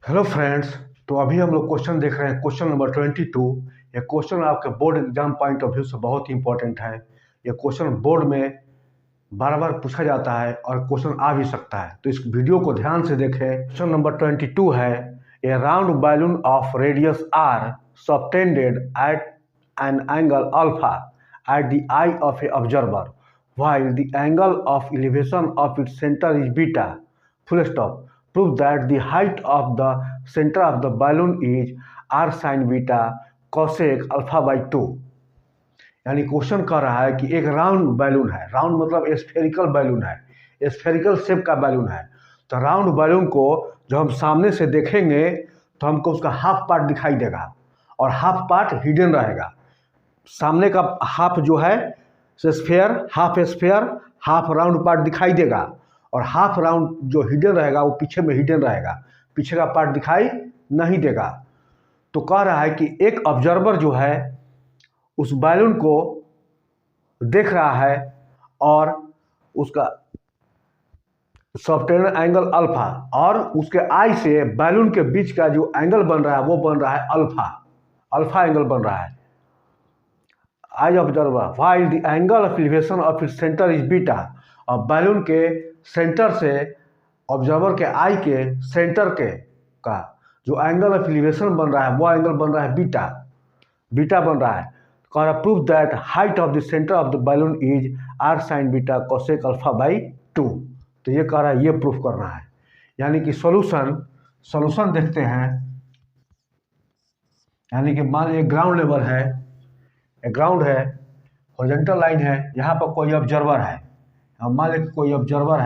Hello friends. तो अभी हम लोग क्वेश्चन देख रहे हैं, क्वेश्चन नंबर 22। ये क्वेश्चन आपके board exam point of view से बहुत ही इंपॉर्टेंट है। ये क्वेश्चन बोर्ड में बार बार पूछा जाता है और क्वेश्चन आ भी सकता है, तो इस वीडियो को ध्यान से देखें। क्वेश्चन नंबर 22 है, a round balloon of radius r subtended at an angle alpha at the eye of a observer while the angle of elevation of its center is beta, full stop. Prove that the height of the center of the balloon is r sin beta cosec alpha by 2। यानी question कह रहा है कि एक round balloon है, round मतलब spherical balloon है, spherical shape का बैलून है। तो राउंड बैलून को जब हम सामने से देखेंगे तो हमको उसका हाफ पार्ट दिखाई देगा और हाफ पार्ट हिडन रहेगा। सामने का हाफ जो है स्फेयर, हाफ राउंड पार्ट दिखाई देगा और हाफ राउंड जो हिडन रहेगा वो पीछे में हिडन रहेगा, पीछे का पार्ट दिखाई नहीं देगा। तो कह रहा है कि एक ऑब्जर्वर जो है उस बैलून को देख रहा है और उसका सबटेंडेड एंगल अल्फा, और उसके आई से बैलून के बीच का जो एंगल बन रहा है वो बन रहा है अल्फा एंगल बन रहा है। Eye observer while the angle of elevation of its center is beta, और बैलून के सेंटर से ऑब्जर्वर के आई के सेंटर के का जो एंगल ऑफ एलिवेशन बन रहा है वो एंगल बन रहा है बीटा बन रहा है। कह रहा prove that height of the centre of the balloon is R sine beta cosec alpha by 2। तो ये कह रहा है, ये प्रूफ करना है। यानी कि सॉल्यूशन देखते हैं। यानी कि मान लीजिए ग्राउंड लेवल है, ग्राउंड है, हॉरिजॉन्टल लाइन है, यहाँ पर कोई ऑब्जर्वर है, मान लीजिए कोई ऑब्जर्वर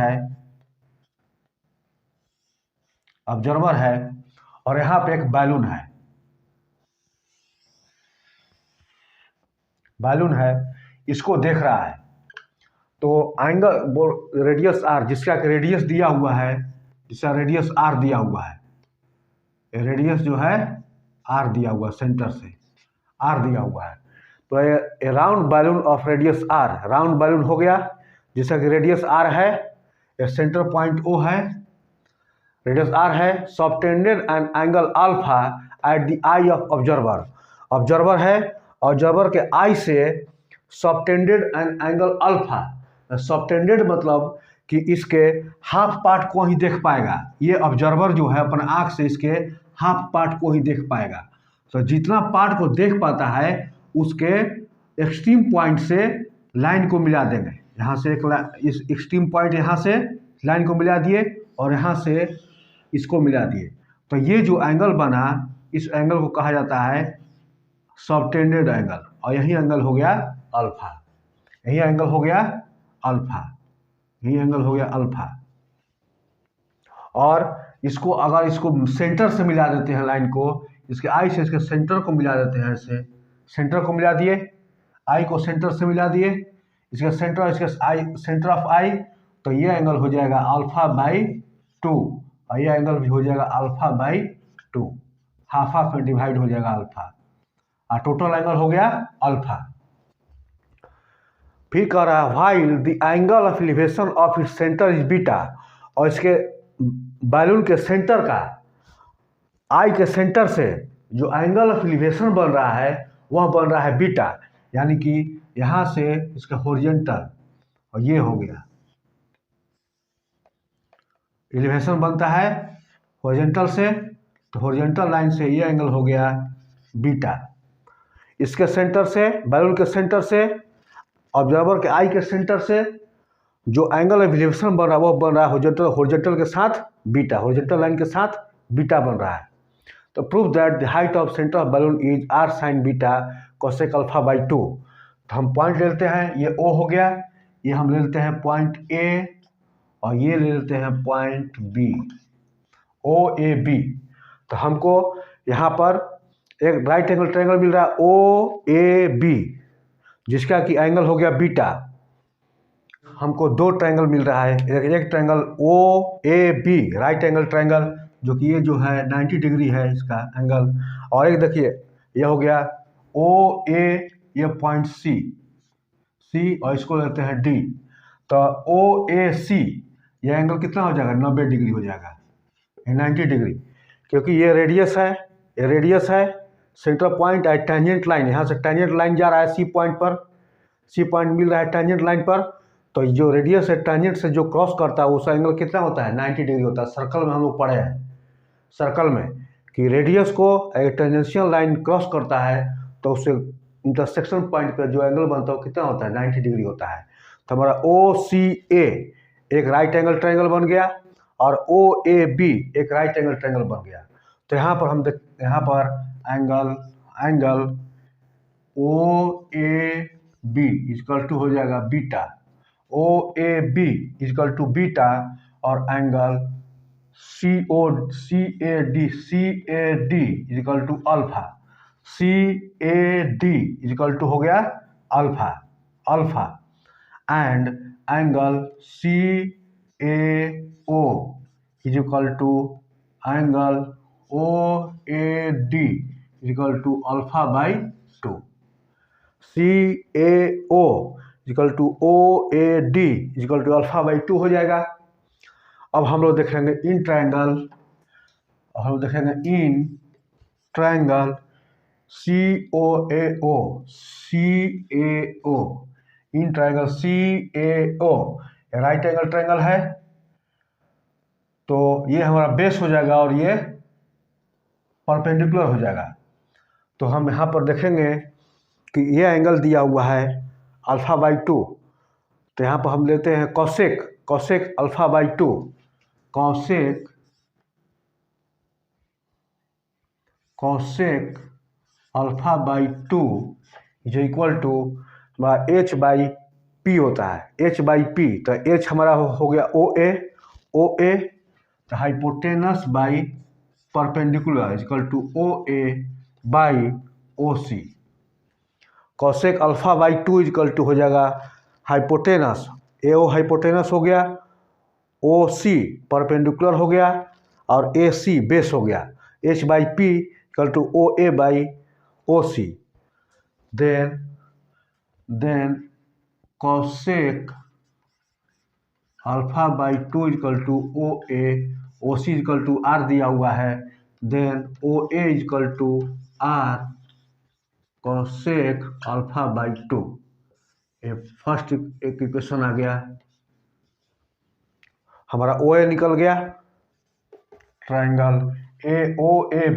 है और यहाँ पे एक बैलून है, इसको देख रहा है। तो एंगल रेडियस आर, जिसका रेडियस दिया हुआ है, रेडियस जो है आर दिया हुआ, सेंटर से आर दिया हुआ है। तो a round balloon of radius r, round balloon हो गया जिसका कि रेडियस आर है, सेंटर पॉइंट ओ है, रेडियस आर है, subtended an angle alpha at the eye of observer है, ऑब्जर्वर के आई से subtended an angle alpha. Subtended मतलब कि इसके हाफ पार्ट को ही देख पाएगा, ये ऑब्जर्वर जो है अपन आँख से इसके हाफ पार्ट को ही देख पाएगा। तो जितना पार्ट को देख पाता है उसके एक्सट्रीम पॉइंट से लाइन को मिला देंगे। यहाँ से इस एक्सट्रीम पॉइंट यहाँ से लाइन को मिला दिए और यहाँ से इसको मिला दिए। तो ये जो एंगल बना, इस एंगल को कहा जाता है सबटेंडेड एंगल, और यही एंगल हो गया अल्फा, यही एंगल हो गया अल्फा। और इसको अगर इसको सेंटर से मिला देते हैं, लाइन को इसके आई से इसके सेंटर को मिला देते हैं, ऐसे सेंटर को मिला दिए, आई को सेंटर से मिला दिए, इसका सेंटर, इसके आई सेंटर ऑफ आई, तो ये एंगल हो जाएगा अल्फा बाई 2 और ये एंगल भी हो जाएगा अल्फा बाई 2, हाफ में डिवाइड हो जाएगा अल्फा, और टोटल एंगल हो गया अल्फा। फिर कह रहा है while the angle of elevation of its center is beta, और इसके बैलून के सेंटर का, आई के सेंटर से जो एंगल ऑफ एलिवेशन बन रहा है वह बन रहा है बीटा। यानी कि यहाँ से इसका हॉरिजॉन्टल, और ये हो गया एलिवेशन बनता है हॉरिजॉन्टल से, तो हॉरिजॉन्टल लाइन से ये एंगल हो गया बीटा। इसके सेंटर से, बैलून के सेंटर से, ऑब्जर्वर के आई के सेंटर से जो एंगल ऑफ एलिवेशन बन रहा है वो बन रहा है हॉरिजॉन्टल के साथ बीटा, हॉरिजॉन्टल लाइन के साथ बीटा बन रहा है। तो prove that the height of centre of balloon is R sine beta cosec alpha by 2। तो हम पॉइंट ले लेते हैं, ये ओ हो गया, ये हम ले लेते हैं पॉइंट ए और ये ले लेते हैं point B, O A B. तो हमको यहाँ पर एक राइट एंगल ट्रायंगल मिल रहा है ओ ए बी, जिसका कि एंगल हो गया बीटा। हमको दो ट्रायंगल मिल रहा है, एक triangle O A B right angle triangle, जो कि ये जो है 90 डिग्री है इसका एंगल, और एक देखिए यह हो गया ओ ए, ये पॉइंट सी और इसको लेते हैं डी। तो ओ ए सी ये एंगल कितना हो जाएगा, 90 डिग्री हो जाएगा, 90 डिग्री। क्योंकि ये रेडियस है, ये रेडियस है, सेंटर पॉइंट है, टेंजेंट लाइन, यहाँ से टेंजेंट लाइन जा रहा है सी पॉइंट पर, सी पॉइंट मिल रहा है टेंजेंट लाइन पर, तो जो रेडियस है टेंजेंट से जो क्रॉस करता है उस एंगल कितना होता है, 90 डिग्री होता है। सर्कल में हम लोग पढ़े हैं, सर्कल में कि रेडियस को एक टेंजेंशियल लाइन क्रॉस करता है तो उससे इंटरसेक्शन पॉइंट पर जो एंगल बनता है वो कितना होता है, 90 डिग्री होता है। तो हमारा ओ सी ए एक राइट एंगल ट्रायंगल बन गया और ओ ए बी एक राइट एंगल ट्रायंगल बन गया। तो यहाँ पर हम देख, यहाँ पर angle O A B equal to हो जाएगा beta, O A B equal to beta, और angle C A D is equal to alpha, C A D is equal to हो गया alpha, alpha, and angle C A O is equal to angle O A D is equal to alpha by 2, C A O is equal to O A D is equal to alpha by 2 हो जाएगा। अब हम लोग देखेंगे in triangle, हम देखेंगे in triangle C O A O, C A O, in triangle C A O right angle triangle है, तो ये हमारा बेस हो जाएगा और ये परपेंडिकुलर हो जाएगा। तो हम यहाँ पर देखेंगे कि ये एंगल दिया हुआ है अल्फा बाई 2, तो यहाँ पर हम लेते हैं cosec, cosec alpha by 2, cosec alpha by 2 जो इक्वल टू हमारा एच बाई पी होता है, एच बाई पी। तो एच हमारा हो गया ओ ए, तो hypotenuse by perpendicular equal to O A by O C. Cosec alpha by 2 equal to हो जाएगा हाइपोटेनस, ए ओ हाइपोटेनस हो गया, ओ सी परपेंडिकुलर हो गया, और ए सी बेस हो गया, H by P equal to O A by O C. Then cosec alpha by 2 equal to O A, O C equal to R दिया हुआ है, then O A equal to R cosec alpha by 2। ये first एक equation आ गया, हमारा ओ A निकल गया, triangle O A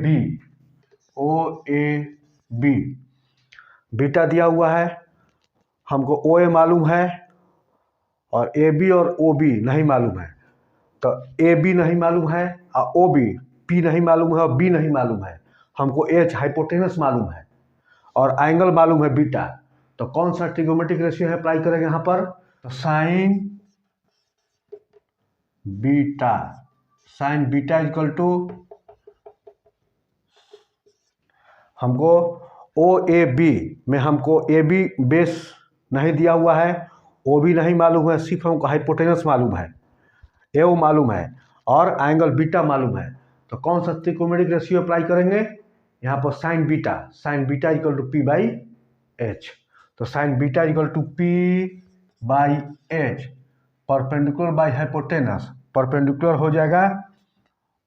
B beta दिया हुआ है, हमको ओ ए मालूम है और ए बी और ओ बी नहीं मालूम है। तो ए बी नहीं मालूम है और ओ बी, पी नहीं मालूम है और बी नहीं मालूम है, हमको एच हाइपोटेनस मालूम है और एंगल मालूम है बीटा। तो कौन सा ट्रिग्नोमेट्रिक रेशियो है अप्लाई करेंगे यहाँ पर, तो साइन बीटा इक्वल टू, हमको ओ ए बी में हमको ए बी बेस नहीं दिया हुआ है, ओ बी नहीं मालूम है, सिर्फ हमको हाइपोटेनस मालूम है, ए ओ मालूम है और एंगल बीटा मालूम है। तो कौन सा ट्रिग्नोमेट्रिक रेशियो अप्लाई करेंगे यहाँ पर, sine beta equal to P by H. तो sine beta equal to P by H, perpendicular by hypotenuse, perpendicular हो जाएगा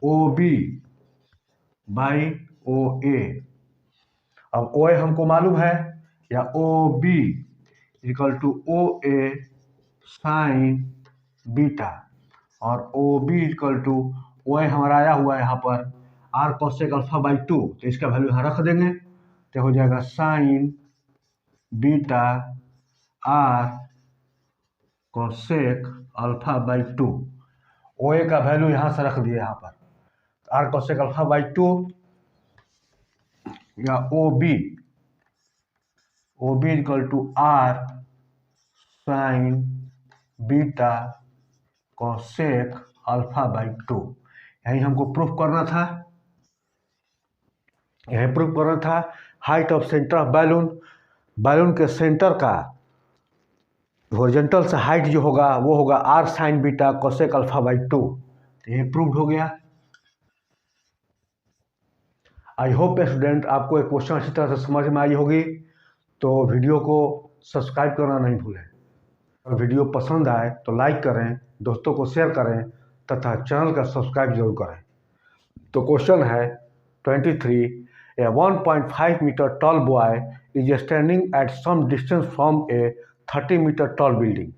ओ बी बाई ओ ए। अब ओ ए हमको मालूम है, या O B equal to O A sine beta, और O B equal to O A हमारा आया हुआ है यहाँ पर आर कॉसेक अल्फा बाई 2, तो इसका वैल्यू यहाँ रख देंगे, तो हो जाएगा sine beta R cosec alpha by 2। O A का वैल्यू यहाँ से रख दिया यहाँ पर, आर कॉसेक अल्फा बाई 2, या O B equal to R sine beta cosec alpha by 2। यही हमको प्रूफ करना था, height of centre of balloon के सेंटर का हॉरिजॉन्टल से हाइट जो होगा वो होगा R sine beta cosec alpha by 2। तो ये प्रूव्ड हो गया। आई होप स्टूडेंट आपको एक क्वेश्चन अच्छी तरह से समझ में आई होगी, तो वीडियो को सब्सक्राइब करना नहीं भूलें। अगर वीडियो पसंद आए तो लाइक करें, दोस्तों को शेयर करें तथा चैनल का सब्सक्राइब जरूर करें। तो क्वेश्चन है 23, a 1.5 metre tall boy is standing at some distance from a 30 metre tall building,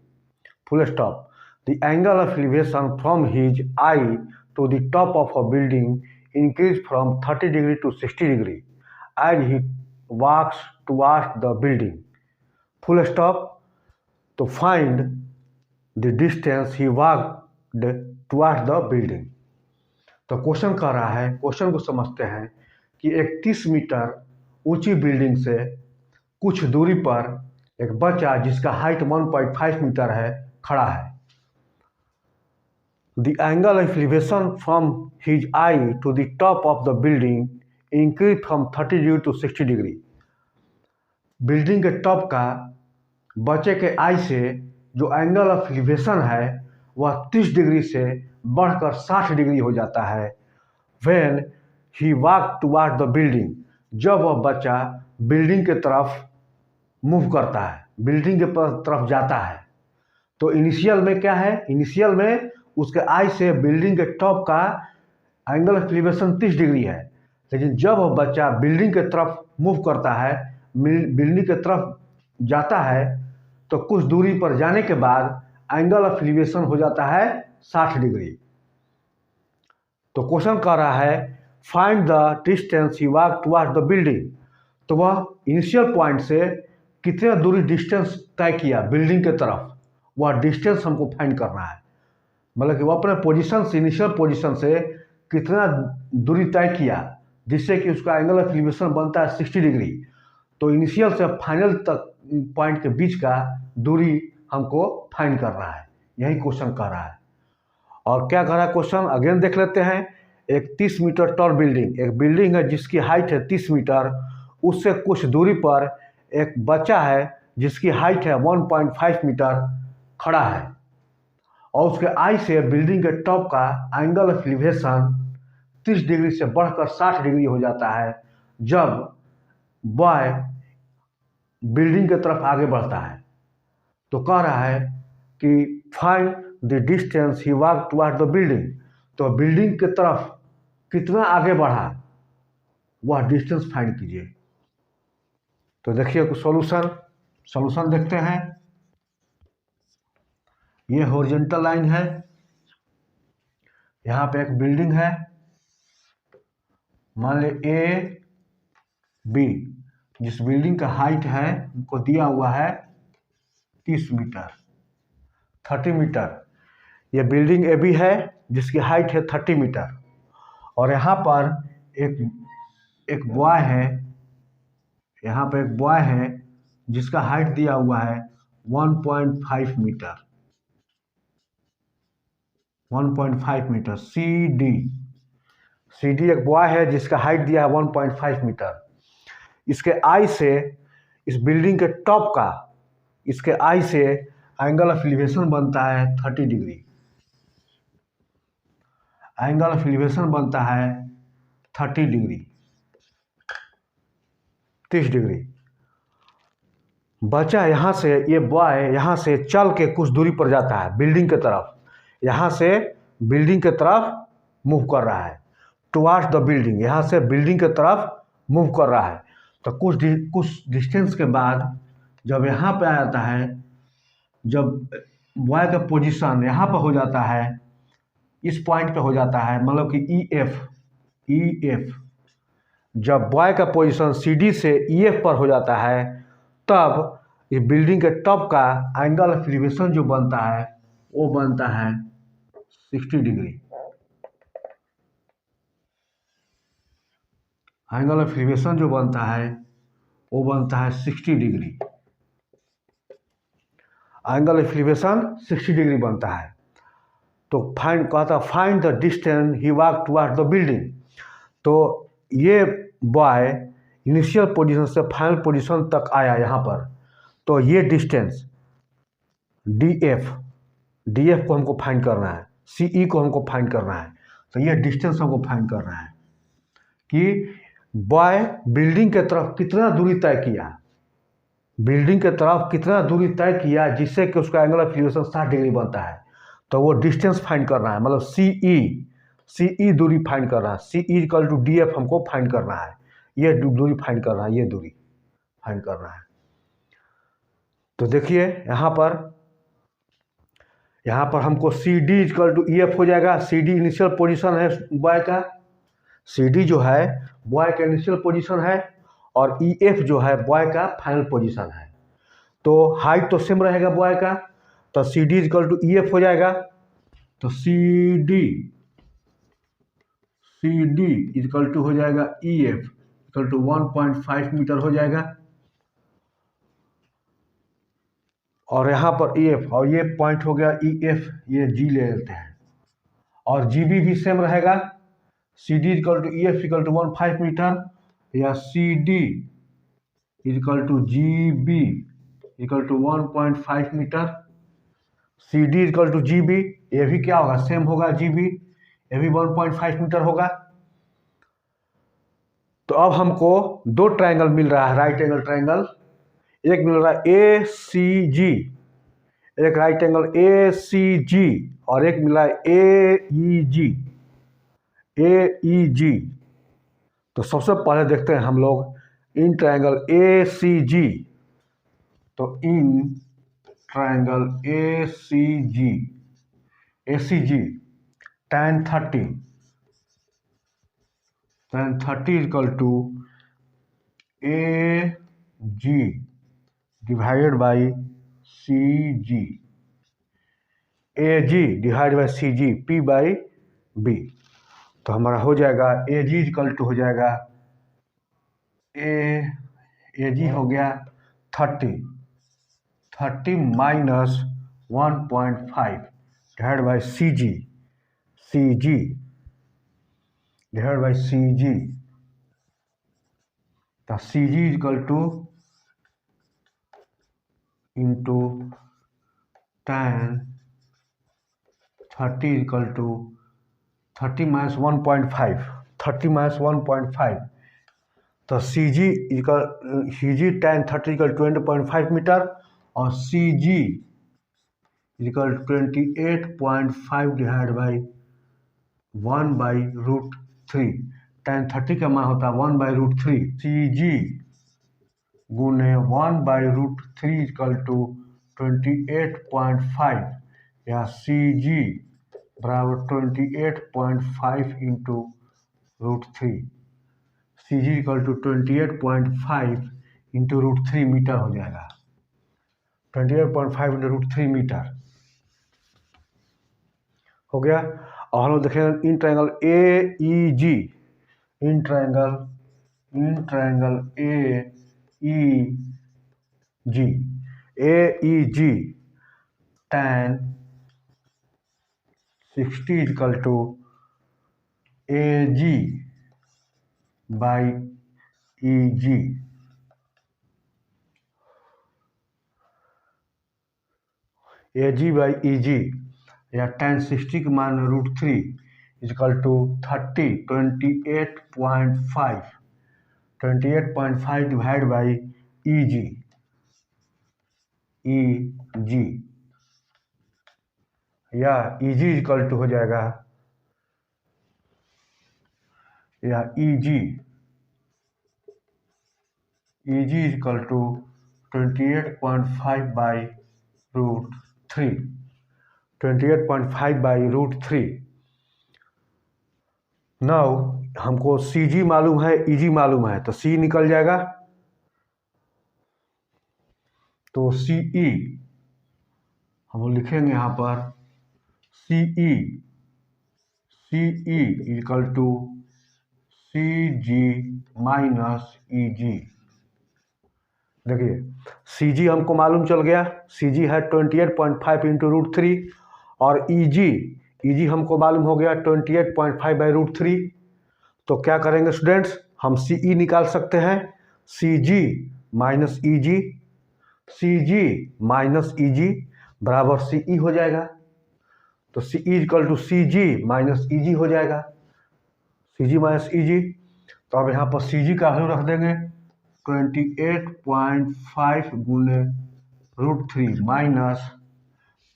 full stop, the angle of elevation from his eye to the top of a building increase from 30 degree to 60 degree as he walks towards the building, full stop. तो find the distance he walked towards the building. तो question कह रहा है, question को समझते हैं कि एक 30 मीटर ऊंची बिल्डिंग से कुछ दूरी पर एक बच्चा जिसका हाइट 1.5 मीटर है खड़ा है। The angle of elevation from his eye to the top of the building increase from 30 degree to 60 degree. Building के टॉप का बच्चे के आई से जो एंगल ऑफ एलिवेशन है वह 30 डिग्री से बढ़कर 60 डिग्री हो जाता है। When he walk toward the building, जब वह बच्चा बिल्डिंग के तरफ मूव करता है, बिल्डिंग के तरफ जाता है। तो इनिशियल में क्या है, इनिशियल में उसके आई से बिल्डिंग के टॉप का एंगल ऑफ एलिवेशन 30 डिग्री है, लेकिन जब वह बच्चा बिल्डिंग के तरफ मूव करता है, बिल्डिंग के तरफ जाता है, तो कुछ दूरी पर जाने के बाद एंगल ऑफ एलिवेशन हो जाता है 60 डिग्री। तो क्वेश्चन कह रहा है find the distance he walk towards the building. तो वह इनिशियल पॉइंट से कितना दूरी डिस्टेंस तय किया बिल्डिंग के तरफ, वह डिस्टेंस हमको फाइंड करना है। मतलब कि वो अपने पोजीशन से, इनिशियल पोजीशन से कितना दूरी तय किया जिससे कि उसका एंगल ऑफ एलिवेशन बनता है 60 डिग्री। तो इनिशियल से फाइनल तक पॉइंट के बीच का दूरी हमको फाइंड करना है, यही क्वेश्चन कह रहा है। और क्या कह रहा है क्वेश्चन, अगेन देख लेते हैं। एक 30 मीटर टॉल बिल्डिंग, एक बिल्डिंग है जिसकी हाइट है 30 मीटर, उससे कुछ दूरी पर एक बच्चा है जिसकी हाइट है 1.5 मीटर खड़ा है, और उसके आई से बिल्डिंग के टॉप का एंगल ऑफ एलिवेशन 30 डिग्री से बढ़कर 60 डिग्री हो जाता है जब बॉय बिल्डिंग की तरफ आगे बढ़ता है। तो कह रहा है कि find the distance he walk toward the building. तो बिल्डिंग की तरफ कितना आगे बढ़ा वह डिस्टेंस फाइंड कीजिए। तो देखिए कुछ सॉल्यूशन देखते हैं। ये हॉरिजॉन्टल लाइन है, यहाँ पे एक बिल्डिंग है, मान ले ए बी, जिस बिल्डिंग का हाइट है उनको दिया हुआ है 30 मीटर 30 मीटर। ये बिल्डिंग ए बी है जिसकी हाइट है 30 मीटर, और यहाँ पर एक बॉय है, यहाँ पर एक बॉय है जिसका हाइट दिया हुआ है 1.5 मीटर 1.5 मीटर। सी डी एक बॉय है जिसका हाइट दिया है 1.5 मीटर। इसके आई से, इस बिल्डिंग के टॉप का, इसके आई से एंगल ऑफ एलिवेशन बनता है 30 डिग्री। एंगल ऑफ एलिवेशन बनता है 30 डिग्री 30 डिग्री। बच्चा यहाँ से, ये बॉय यहाँ से चल के कुछ दूरी पर जाता है बिल्डिंग के तरफ, यहाँ से बिल्डिंग के तरफ मूव कर रहा है टुवार्ड्स द बिल्डिंग, यहाँ से बिल्डिंग के तरफ मूव कर रहा है। तो कुछ डिस्टेंस के बाद जब यहाँ पे आ जाता है, जब बॉय का पोजीशन यहाँ पर हो जाता है, इस पॉइंट पे हो जाता है, मतलब कि ई एफ, जब बॉय का पोजीशन सी डी से ई एफ पर हो जाता है, तब ये बिल्डिंग के टॉप का एंगल ऑफ एलिवेशन जो बनता है वो बनता है 60 डिग्री। एंगल ऑफ एलिवेशन जो बनता है वो बनता है 60 degree. Angle of elevation 60 degree बनता है। तो find the distance he walk toward the building. तो ये बॉय इनिशियल पोजीशन से फाइनल पोजीशन तक आया यहाँ पर, तो ये डिस्टेंस डी एफ को हमको फाइंड करना है, सी ई को हमको फाइंड करना है। तो ये डिस्टेंस हमको फाइंड करना है कि बॉय बिल्डिंग के तरफ कितना दूरी तय किया, बिल्डिंग के तरफ कितना दूरी तय किया जिससे कि उसका एंगल ऑफ एलिवेशन 60 डिग्री बनता है। तो वो डिस्टेंस फाइंड करना है, मतलब सी सी ई दूरी फाइंड कर रहा है, C E equal to D F हमको फाइंड करना है, ये दूरी फाइंड कर रहा है, ये दूरी फाइंड कर रहा है। तो देखिए यहाँ पर हमको C D equal to E F हो जाएगा। सी डी इनिशियल पोजिशन है बॉय का, सी डी जो है बॉय का इनिशियल पोजिशन है, और ई एफ जो है बॉय का फाइनल पोजिशन है। तो हाइट तो सेम रहेगा बॉय का, तो C D equal to E F हो जाएगा। तो सी डी इक्वल टू हो जाएगा E F equal to 1.5 metre हो जाएगा। और यहाँ पर ई एफ, और ये पॉइंट हो गया ई एफ, ये जी ले लेते हैं, और जी बी भी सेम रहेगा। C D equal to E F equal to 1.5 metre, या C D equal to G B equal to 1.5 metre. C D equal to G B, ये भी क्या होगा, सेम होगा, जी बी, ये भी 1.5 मीटर होगा। तो अब हमको दो ट्रायंगल मिल रहा है, राइट एंगल ट्रायंगल। एक मिल रहा है ए सी जी, एक राइट एंगल ए सी जी, और एक मिला है ए ई जी, ए ई जी। तो सबसे पहले देखते हैं हम लोग इन ट्रायंगल ए सी जी। तो in triangle A C G tan 30 equal to A G divided by C G, A G divide by C G, P by B. तो हमारा हो जाएगा ए जी इक्वल टू हो जाएगा ए जी हो गया 30 minus 1.5 divide by C G divide by C G. तो C G equal to into tan 30 equal to 30 minus 1.5, तो C G tan 30 equal 20.5 metre, और C G equal 28.5 divide by 1/√3। tan 30 का मान होता है 1/√3, सी जी गुने 1/√3 इक्वल टू 28.5, या सी G बराबर 28.5 into √3। C G equal to 28.5 into √3 metre हो जाएगा, 28.5 इंटू √3 मीटर हो गया। और हम लोग देखें in triangle A E G, in triangle A E G tan 60 equal to A G by E G, A G by E G, या tan 60 के मान √3 equal to 28.5 divide by E G, या ई जी इक्वल टू हो जाएगा, या E G equal to 28.5 by √3, 28.5 by √3। Now हमको C जी मालूम है, ई जी मालूम है, तो सी निकल जाएगा। तो सी ई हम लिखेंगे यहाँ पर C E equal to C G minus E G. देखिए सी जी हमको मालूम चल गया, सी जी है 28.5 इंटू √3, और ई जी हमको मालूम हो गया 28.5 बाई √3। तो क्या करेंगे स्टूडेंट्स, हम सी ई निकाल सकते हैं, सी जी माइनस ई जी बराबर सी ई हो जाएगा। तो C E equal to C G minus E G हो जाएगा, सी जी माइनस ई जी। तो अब यहाँ पर सी जी का वैल्यू रख देंगे 28.5 गुने √3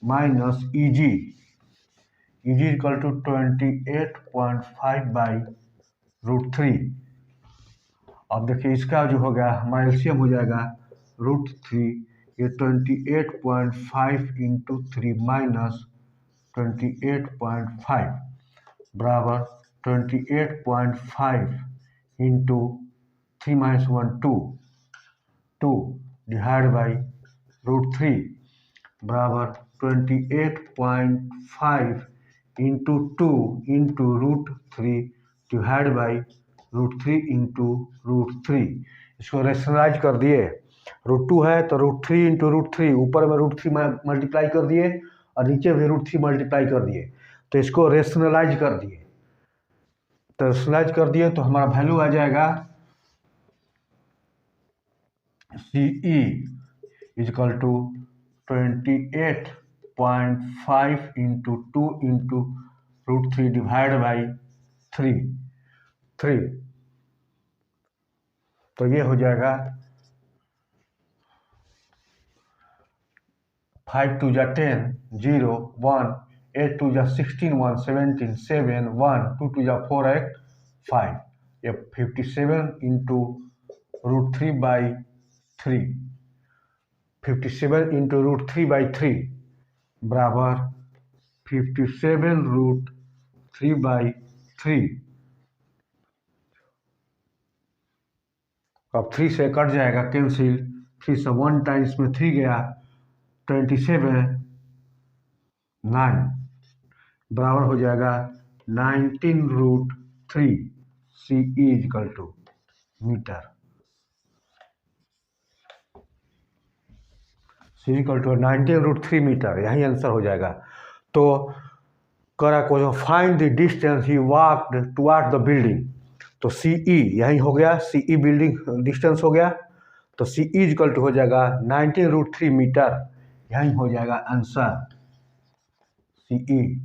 minus E is equal to 28.5/√3। अब देखिए इसका जो हो गया हमारा एलसीएम हो जाएगा √3, ये 28.5 इंटू 3 माइनस 28.5 बराबर 28.5 इंटू 3 माइनस 1 2 डिवाइड बाई √3 बराबर 28.5 into 2 into √3 divide by √3 into √3। इसको रेशनलाइज कर दिए, √2 है तो √3 इंटू √3, ऊपर में √3 मल्टीप्लाई कर दिए और नीचे भी √3 मल्टीप्लाई कर दिए, तो इसको रेशनलाइज कर दिए। तो रेशनलाइज कर दिए तो हमारा वैल्यू आ जाएगा CE is equal to 28.5 into 2 into √3 divide by 3। तो ये हो जाएगा 5 2 जा 10 0 1 8 2 जा 16 1 17 7 1 2 2 जा 4 8 5, ये 57 इंटू √3 बाई 3, 57 इंटू √3 बाई 3 बराबर 57 √3 बाई 3। अब 3 से कट जाएगा कैंसिल, 3 से 1 टाइम्स में 3 गया 27 9 बराबर हो जाएगा 19√3 CE is equal to metre. C equal to 19√3 metre, यही आंसर हो जाएगा। तो करा question find the distance he walked toward the building, तो CE यही हो गया, CE बिल्डिंग डिस्टेंस हो गया, तो CE इक्वल टू हो जाएगा 19√3 मीटर, यही हो जाएगा आंसर CE।